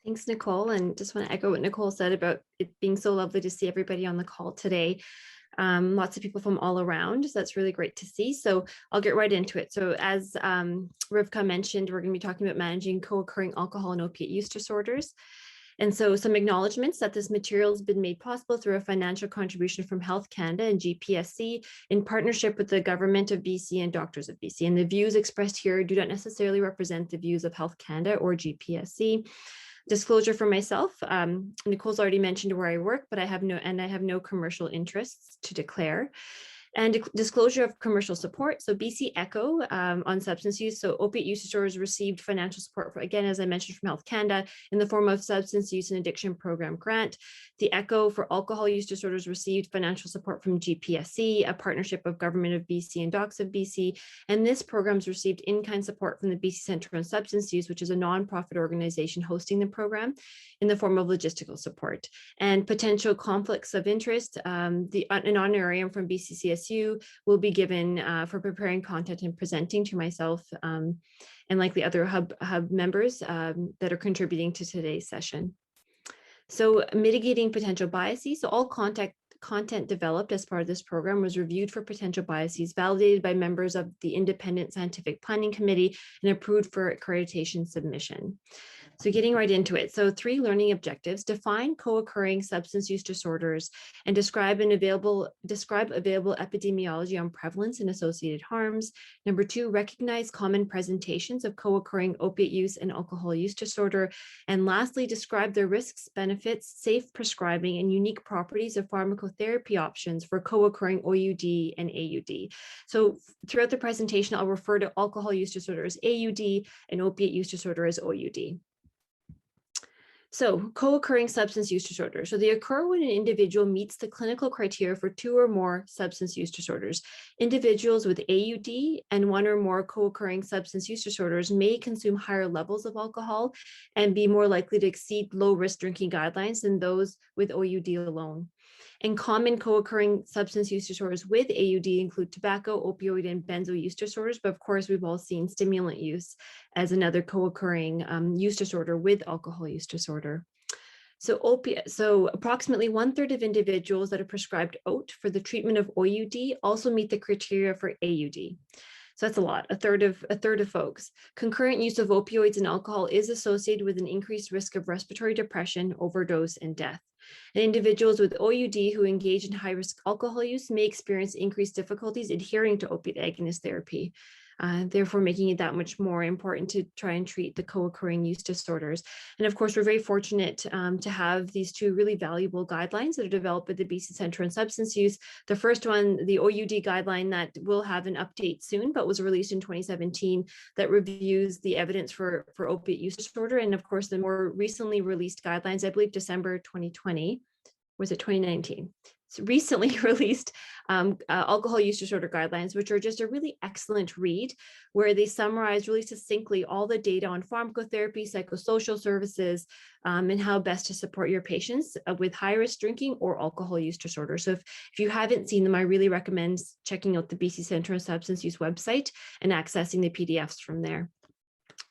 Thanks, Nicole. And just want to echo what Nicole said about it being so lovely to see everybody on the call today. Lots of people from all around. So that's really great to see. So I'll get right into it. So as Rivka mentioned, we're going to be talking about managing co-occurring alcohol and opiate use disorders. And so some acknowledgements that this material has been made possible through a financial contribution from Health Canada and GPSC in partnership with the Government of BC and Doctors of BC. And the views expressed here do not necessarily represent the views of Health Canada or GPSC. Disclosure for myself, Nicole's already mentioned where I work, but I have no commercial interests to declare. And disclosure of commercial support. So BC ECHO on substance use. So opiate use disorders received financial support, again, as I mentioned, from Health Canada in the form of substance use and addiction program grant. The ECHO for alcohol use disorders received financial support from GPSC, a partnership of Government of BC and Docs of BC. And this program's received in-kind support from the BC Centre on Substance Use, which is a nonprofit organization hosting the program in the form of logistical support. And potential conflicts of interest, an honorarium from BCCSU will be given for preparing content and presenting to myself and likely other hub members that are contributing to today's session. So mitigating potential biases. So all content developed as part of this program was reviewed for potential biases, validated by members of the Independent Scientific Planning Committee, and approved for accreditation submission. So getting right into it. So 3 learning objectives: define co-occurring substance use disorders and describe available epidemiology on prevalence and associated harms. Number 2, recognize common presentations of co-occurring opiate use and alcohol use disorder. And lastly, describe the risks, benefits, safe prescribing, and unique properties of pharmacotherapy options for co-occurring OUD and AUD. So throughout the presentation, I'll refer to alcohol use disorder as AUD and opiate use disorder as OUD. So co-occurring substance use disorders. So they occur when an individual meets the clinical criteria for 2 or more substance use disorders. Individuals with AUD and 1 or more co-occurring substance use disorders may consume higher levels of alcohol and be more likely to exceed low-risk drinking guidelines than those with OUD alone. And common co-occurring substance use disorders with AUD include tobacco, opioid, and benzo use disorders. But of course, we've all seen stimulant use as another co-occurring use disorder with alcohol use disorder. So approximately 1/3 of individuals that are prescribed OAT for the treatment of OUD also meet the criteria for AUD. So that's a lot, a third of folks. Concurrent use of opioids and alcohol is associated with an increased risk of respiratory depression, overdose, and death. And individuals with OUD who engage in high-risk alcohol use may experience increased difficulties adhering to opiate agonist therapy, therefore making it that much more important to try and treat the co-occurring use disorders. And of course, we're very fortunate to have these 2 really valuable guidelines that are developed by the BC Centre on Substance Use. The first one, the OUD guideline, that will have an update soon, but was released in 2017, that reviews the evidence for opiate use disorder. And of course, the more recently released guidelines, I believe December 2020, was it 2019? Recently released alcohol use disorder guidelines, which are just a really excellent read, where they summarize really succinctly all the data on pharmacotherapy, psychosocial services, and how best to support your patients with high-risk drinking or alcohol use disorder. So if you haven't seen them, I really recommend checking out the BC Centre on Substance Use website and accessing the PDFs from there.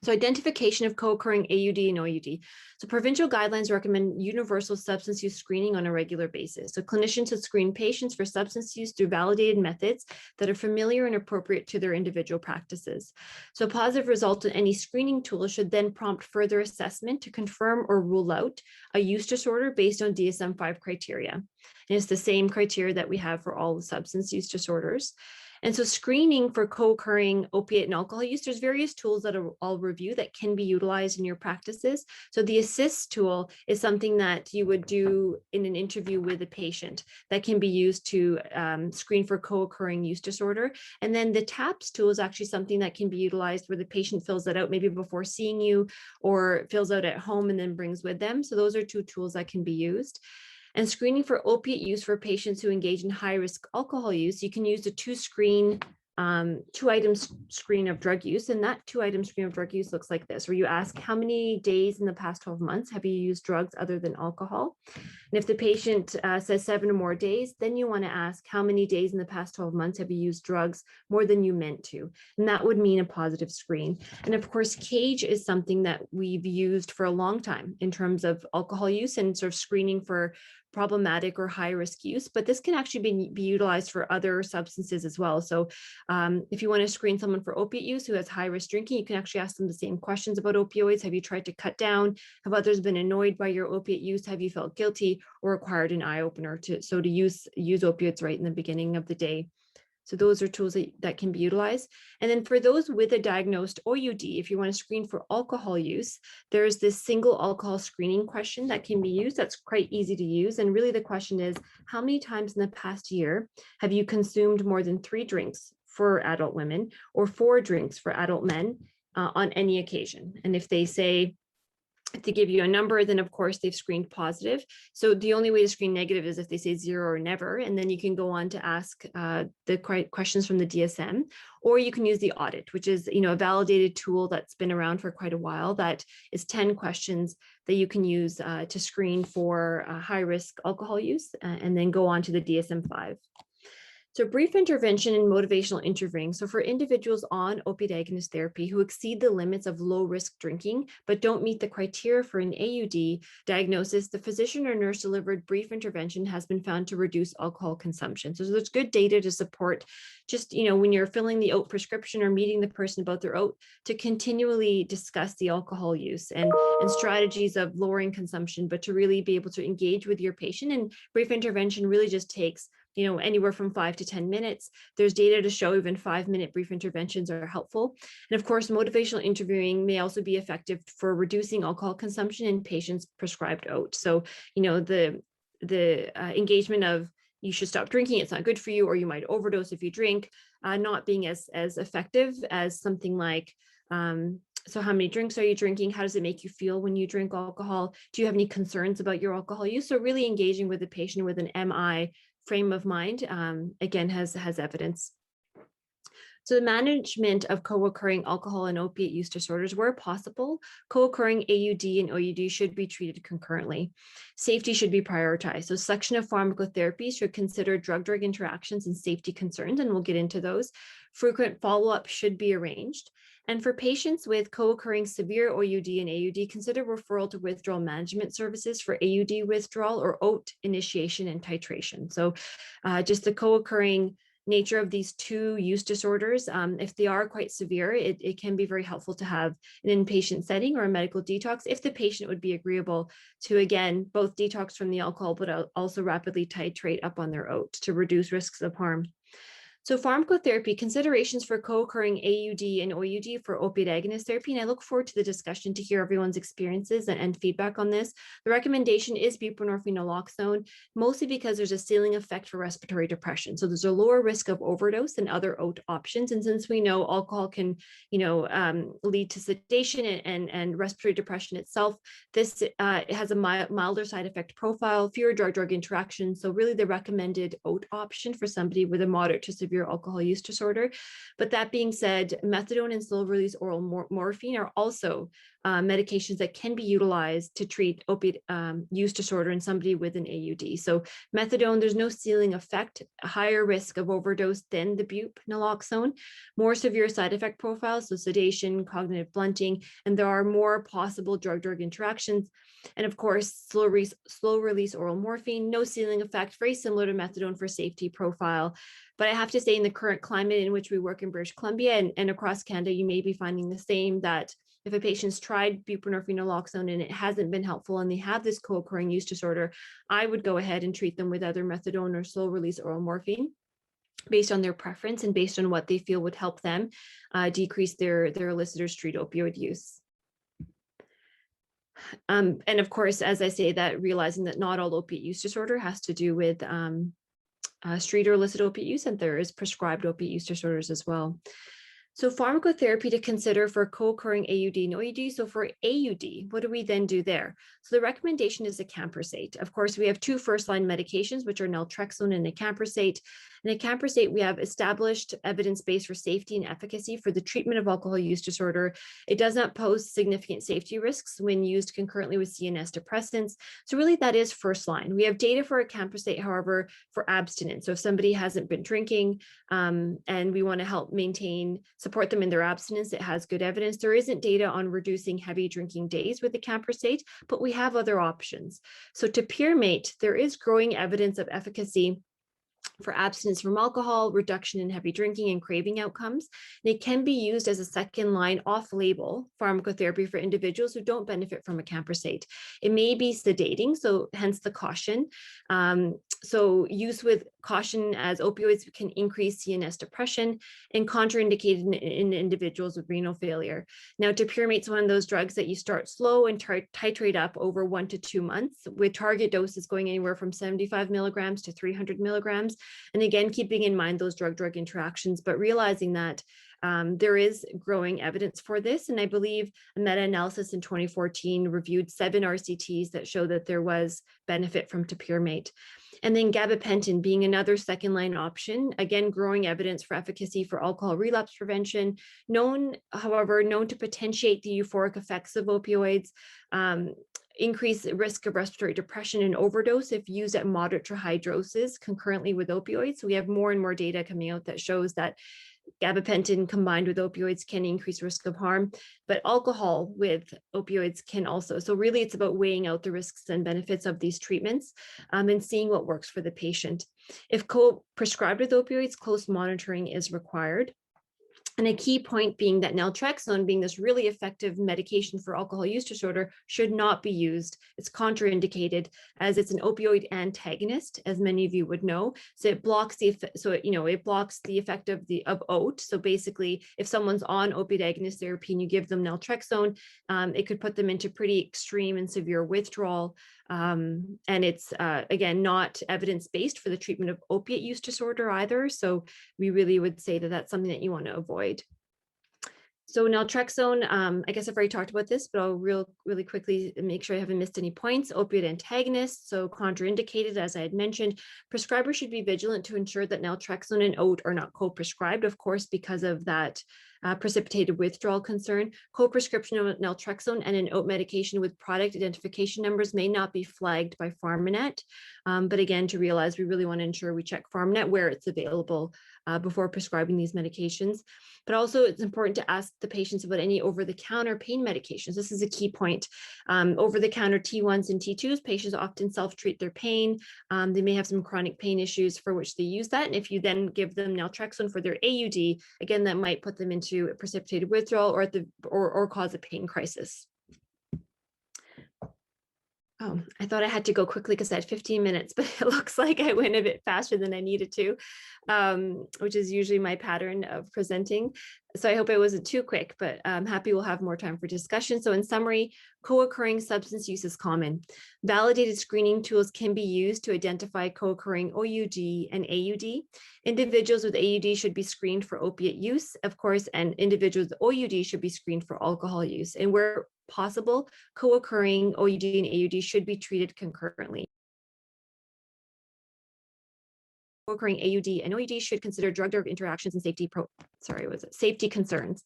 So identification of co-occurring AUD and OUD. So provincial guidelines recommend universal substance use screening on a regular basis. So clinicians should screen patients for substance use through validated methods that are familiar and appropriate to their individual practices. So positive results in any screening tool should then prompt further assessment to confirm or rule out a use disorder based on DSM-5 criteria. And it's the same criteria that we have for all substance use disorders. And so screening for co-occurring opiate and alcohol use, there's various tools that I'll review that can be utilized in your practices. So the ASSIST tool is something that you would do in an interview with a patient that can be used to screen for co-occurring use disorder. And then the TAPS tool is actually something that can be utilized where the patient fills it out maybe before seeing you or fills out at home and then brings with them. So those are 2 tools that can be used. And screening for opiate use for patients who engage in high-risk alcohol use, you can use the 2-item screen of drug use. And that 2-item screen of drug use looks like this, where you ask how many days in the past 12 months have you used drugs other than alcohol? And if the patient says 7 or more days, then you want to ask how many days in the past 12 months have you used drugs more than you meant to? And that would mean a positive screen. And of course, CAGE is something that we've used for a long time in terms of alcohol use and sort of screening for problematic or high risk use, but this can actually be utilized for other substances as well. So if you want to screen someone for opiate use who has high risk drinking, you can actually ask them the same questions about opioids. Have you tried to cut down? Have others been annoyed by your opiate use? Have you felt guilty or required an eye opener to use opioids right in the beginning of the day? So those are tools that can be utilized. And then for those with a diagnosed OUD, if you want to screen for alcohol use, there's this single alcohol screening question that can be used. That's quite easy to use. And really the question is, how many times in the past year have you consumed more than 3 drinks for adult women or 4 drinks for adult men on any occasion? And if they say, to give you a number, then of course they've screened positive. So the only way to screen negative is if they say 0 or never, and then you can go on to ask the questions from the DSM, or you can use the audit, which is a validated tool that's been around for quite a while. That is 10 questions that you can use to screen for high risk alcohol use, and then go on to the DSM-5. So brief intervention and motivational interviewing. So for individuals on opiate agonist therapy who exceed the limits of low risk drinking, but don't meet the criteria for an AUD diagnosis, the physician or nurse delivered brief intervention has been found to reduce alcohol consumption. So there's good data to support just, when you're filling the OAT prescription or meeting the person about their OAT, to continually discuss the alcohol use and strategies of lowering consumption, but to really be able to engage with your patient. And brief intervention really just takes anywhere from 5 to 10 minutes. There's data to show even 5-minute brief interventions are helpful. And of course, motivational interviewing may also be effective for reducing alcohol consumption in patients prescribed OAT. So, the engagement of you should stop drinking, it's not good for you, or you might overdose if you drink, not being as effective as something like, so how many drinks are you drinking? How does it make you feel when you drink alcohol? Do you have any concerns about your alcohol use? So really engaging with the patient with an MI frame of mind, again, has evidence. So the management of co-occurring alcohol and opiate use disorders, where possible, co-occurring AUD and OUD should be treated concurrently. Safety should be prioritized. So selection of pharmacotherapy should consider drug-drug interactions and safety concerns, and we'll get into those. Frequent follow-up should be arranged. And for patients with co-occurring severe OUD and AUD, consider referral to withdrawal management services for AUD withdrawal or OAT initiation and titration. So just the co-occurring nature of these 2 use disorders, if they are quite severe, it can be very helpful to have an inpatient setting or a medical detox if the patient would be agreeable to, again, both detox from the alcohol, but also rapidly titrate up on their OAT to reduce risks of harm. So pharmacotherapy, considerations for co-occurring AUD and OUD for opiate agonist therapy, and I look forward to the discussion to hear everyone's experiences and feedback on this. The recommendation is buprenorphine naloxone, mostly because there's a ceiling effect for respiratory depression. So there's a lower risk of overdose than other OAT options. And since we know alcohol can, lead to sedation and respiratory depression itself, this has a milder side effect profile, fewer drug-drug interactions. So really the recommended OAT option for somebody with a moderate to severe alcohol use disorder. But that being said, methadone and slow release oral morphine are also medications that can be utilized to treat opiate use disorder in somebody with an AUD. So methadone, there's no ceiling effect, a higher risk of overdose than the bup naloxone, more severe side effect profiles, so sedation, cognitive blunting, and there are more possible drug-drug interactions. And of course, slow release oral morphine, no ceiling effect, very similar to methadone for safety profile. But I have to say, in the current climate in which we work in British Columbia and across Canada, you may be finding the same, that if a patient's tried buprenorphine naloxone and it hasn't been helpful and they have this co-occurring use disorder, I would go ahead and treat them with either methadone or slow release oral morphine based on their preference and based on what they feel would help them decrease their illicit or street opioid use. And of course, as I say, that realizing that not all opiate use disorder has to do with street or illicit opiate use, and there is prescribed opiate use disorders as well. So pharmacotherapy to consider for co-occurring AUD and OUD. So for AUD, what do we then do there? So the recommendation is acamprosate. Of course, we have two first-line medications, which are naltrexone and acamprosate. In acamprosate, we have established evidence base for safety and efficacy for the treatment of alcohol use disorder. It does not pose significant safety risks when used concurrently with CNS depressants. So really that is first line. We have data for acamprosate, however, for abstinence. So if somebody hasn't been drinking and we want to help support them in their abstinence, it has good evidence. There isn't data on reducing heavy drinking days with acamprosate, but we have other options. So to peermate, there is growing evidence of efficacy for abstinence from alcohol, reduction in heavy drinking and craving outcomes. And it can be used as a second line off-label pharmacotherapy for individuals who don't benefit from acamprosate. It may be sedating, so hence the caution. So use with caution, as opioids can increase CNS depression and contraindicated in individuals with renal failure. Now, topiramate is one of those drugs that you start slow and titrate up over 1 to 2 months, with target doses going anywhere from 75 milligrams to 300 milligrams. And again, keeping in mind those drug-drug interactions, but realizing that there is growing evidence for this. And I believe a meta-analysis in 2014 reviewed 7 RCTs that show that there was benefit from topiramate. And then gabapentin being another second line option, again, growing evidence for efficacy for alcohol relapse prevention, however, known to potentiate the euphoric effects of opioids, increase risk of respiratory depression and overdose if used at moderate to high doses concurrently with opioids. So we have more and more data coming out that shows that gabapentin combined with opioids can increase risk of harm, but alcohol with opioids can also. So really it's about weighing out the risks and benefits of these treatments and seeing what works for the patient. If co-prescribed with opioids, close monitoring is required. And a key point being that naltrexone, being this really effective medication for alcohol use disorder, should not be used. It's contraindicated as it's an opioid antagonist, as many of you would know. So it blocks the effect of OAT. So basically, if someone's on opioid agonist therapy and you give them naltrexone, it could put them into pretty extreme and severe withdrawal. And it's, again, not evidence-based for the treatment of opiate use disorder either. So we really would say that that's something that you want to avoid. So naltrexone, I guess I've already talked about this, but I'll really quickly make sure I haven't missed any points. Opioid antagonists, so contraindicated, as I had mentioned. Prescribers should be vigilant to ensure that naltrexone and OAT are not co-prescribed, of course, because of that precipitated withdrawal concern. Co-prescription of naltrexone and an OAT medication with product identification numbers may not be flagged by PharmaNet. But again, to realize we really want to ensure we check PharmaNet where it's available before prescribing these medications. But also it's important to ask the patients about any over-the-counter pain medications. This is a key point. Over-the-counter T1s and T2s, patients often self-treat their pain. They may have some chronic pain issues for which they use that. And if you then give them naltrexone for their AUD, again, that might put them into a precipitated withdrawal or cause a pain crisis. Oh, I thought I had to go quickly because I had 15 minutes, but it looks like I went a bit faster than I needed to, which is usually my pattern of presenting. So I hope I wasn't too quick, but I'm happy we'll have more time for discussion. So in summary, co-occurring substance use is common. Validated screening tools can be used to identify co-occurring OUD and AUD. Individuals with AUD should be screened for opiate use, of course, and individuals with OUD should be screened for alcohol use. And where possible, co-occurring OUD and AUD should be treated concurrently. Co-occurring AUD and OUD should consider drug-drug interactions and safety concerns.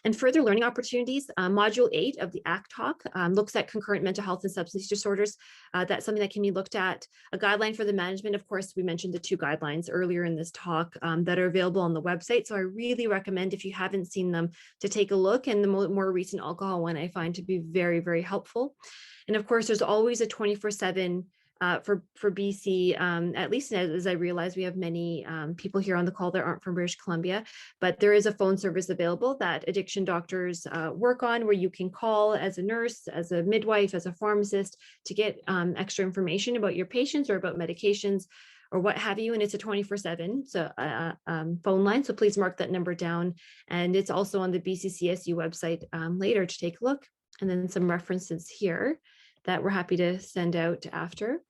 And further learning opportunities, Module 8 of the ACT talk looks at concurrent mental health and substance use disorders. That's something that can be looked at. A guideline for the management, of course, we mentioned the 2 guidelines earlier in this talk that are available on the website. So I really recommend, if you haven't seen them, to take a look. And the more recent alcohol one I find to be very, very helpful. And of course, there's always a 24/7 for BC, at least as I realize we have many people here on the call that aren't from British Columbia, but there is a phone service available that addiction doctors work on, where you can call as a nurse, as a midwife, as a pharmacist to get extra information about your patients or about medications or what have you. And it's a 24/7 phone line. So please mark that number down. And it's also on the BCCSU website later to take a look. And then some references here that we're happy to send out after.